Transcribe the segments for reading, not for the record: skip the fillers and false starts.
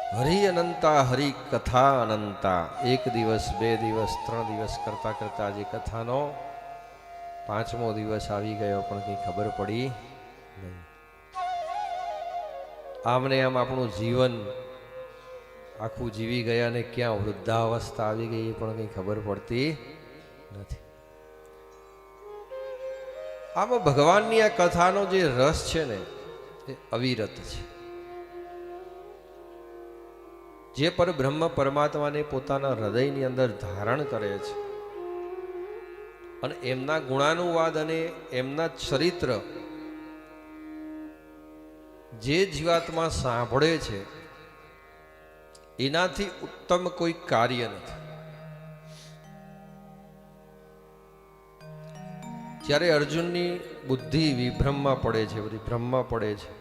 હરિ અનંતા હરિ કથા અનંતા। એક દિવસ બે દિવસ ત્રણ દિવસ કરતા કરતા આજે કથાનો પાંચમો દિવસ આવી ગયો પણ કંઈ ખબર પડી નહીં। આમને આમ આપણું જીવન આખું જીવી ગયા ને ક્યાં વૃદ્ધાવસ્થા આવી ગઈ એ પણ કંઈ ખબર પડતી નથી। આમાં ભગવાનની આ કથાનો જે રસ છે ને એ અવિરત છે। જે પરબ્રહ્મ પરમાત્માને પોતાના હૃદયની અંદર ધારણ કરે છે અને એમના ગુણાનુવાદ અને એમના ચરિત્ર જે જીવાત્મા સાંભળે છે એનાથી ઉત્તમ કોઈ કાર્ય નથી। જ્યારે અર્જુનની બુદ્ધિ વિભ્રમમાં પડે છે, બધી ભ્રમમાં પડે છે,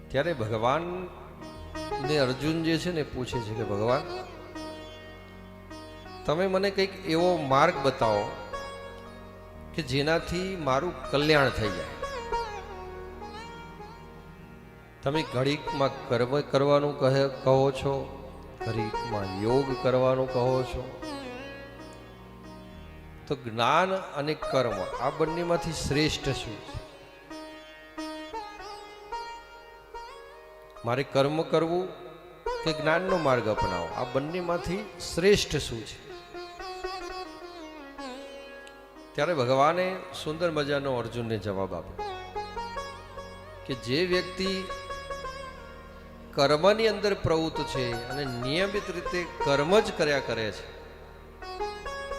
ત્યારે ભગવાન ને અર્જુન જે છે ને પૂછે છે કે ભગવાન તમે મને કંઈક એવો માર્ગ બતાવો કે જેનાથી મારું કલ્યાણ થઈ જાય। તમે ઘડીકમાં કર્મ કરવાનું કહો છો, ઘડીકમાં યોગ કરવાનું કહો છો, તો જ્ઞાન અને કર્મ આ બંનેમાંથી શ્રેષ્ઠ શું છે? મારે કર્મ કરવું કે જ્ઞાનનો માર્ગ અપનાવો, આ બંનેમાંથી શ્રેષ્ઠ શું છે? ત્યારે ભગવાને સુંદર મજાનો અર્જુનને જવાબ આપ્યો કે જે વ્યક્તિ કર્મની અંદર પ્રવૃત્ત છે અને નિયમિત રીતે કર્મ જ કર્યા કરે છે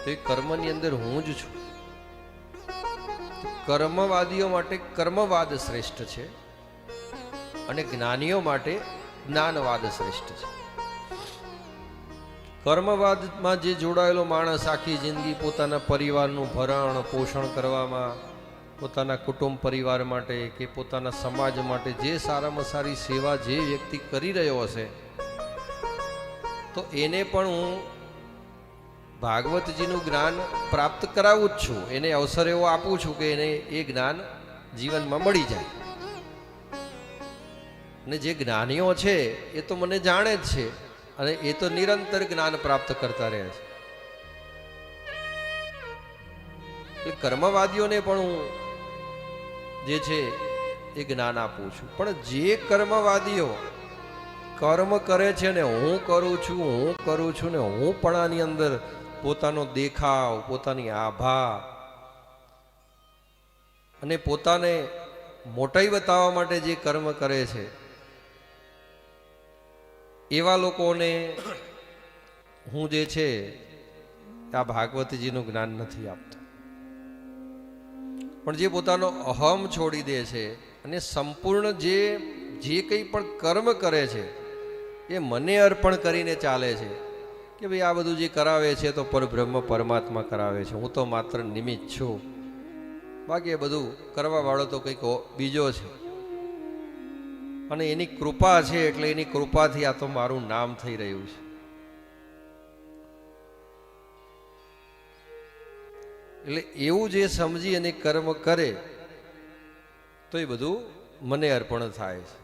તો એ કર્મની અંદર હું જ છું। કર્મવાદીઓ માટે કર્મવાદ શ્રેષ્ઠ છે અને જ્ઞાનીઓ માટે જ્ઞાનવાદ શ્રેષ્ઠ છે। કર્મવાદમાં જે જોડાયેલો માણસ આખી જિંદગી પોતાના પરિવારનું ભરણ પોષણ કરવામાં, પોતાના કુટુંબ પરિવાર માટે કે પોતાના સમાજ માટે જે સારામાં સારી સેવા જે વ્યક્તિ કરી રહ્યો હશે તો એને પણ હું ભાગવતજીનું જ્ઞાન પ્રાપ્ત કરાવું જ છું, એને અવસર એવો આપું છું કે એને એ જ્ઞાન જીવનમાં મળી જાય। ને જે જ્ઞાનીઓ છે એ તો મને જાણે જ છે અને એ તો નિરંતર જ્ઞાન પ્રાપ્ત કરતા રહે છે। એટલે કર્મવાદીઓને પણ હું જે છે એ જ્ઞાન આપું છું। પણ જે કર્મવાદીઓ કર્મ કરે છે ને હું કરું છું ને હું પણ આની અંદર પોતાનો દેખાવ, પોતાની આભા અને પોતાને મોટાઈ બતાવવા માટે જે કર્મ કરે છે એવા લોકોને હું જે છે આ ભાગવતજીનું જ્ઞાન નથી આપતો। પણ જે પોતાનો અહમ છોડી દે છે અને સંપૂર્ણ જે કંઈ પણ કર્મ કરે છે એ મને અર્પણ કરીને ચાલે છે કે ભાઈ આ બધું જે કરાવે છે તો પરબ્રહ્મ પરમાત્મા કરાવે છે, હું તો માત્ર નિમિત્ત છું, બાકી એ બધું કરવા વાળો તો કંઈક બીજો છે અને એની કૃપા છે એટલે એની કૃપાથી આ તો મારું નામ થઈ રહ્યું છે। એટલે એવું જે સમજી અને કર્મ કરે તો એ બધું મને અર્પણ થાય છે।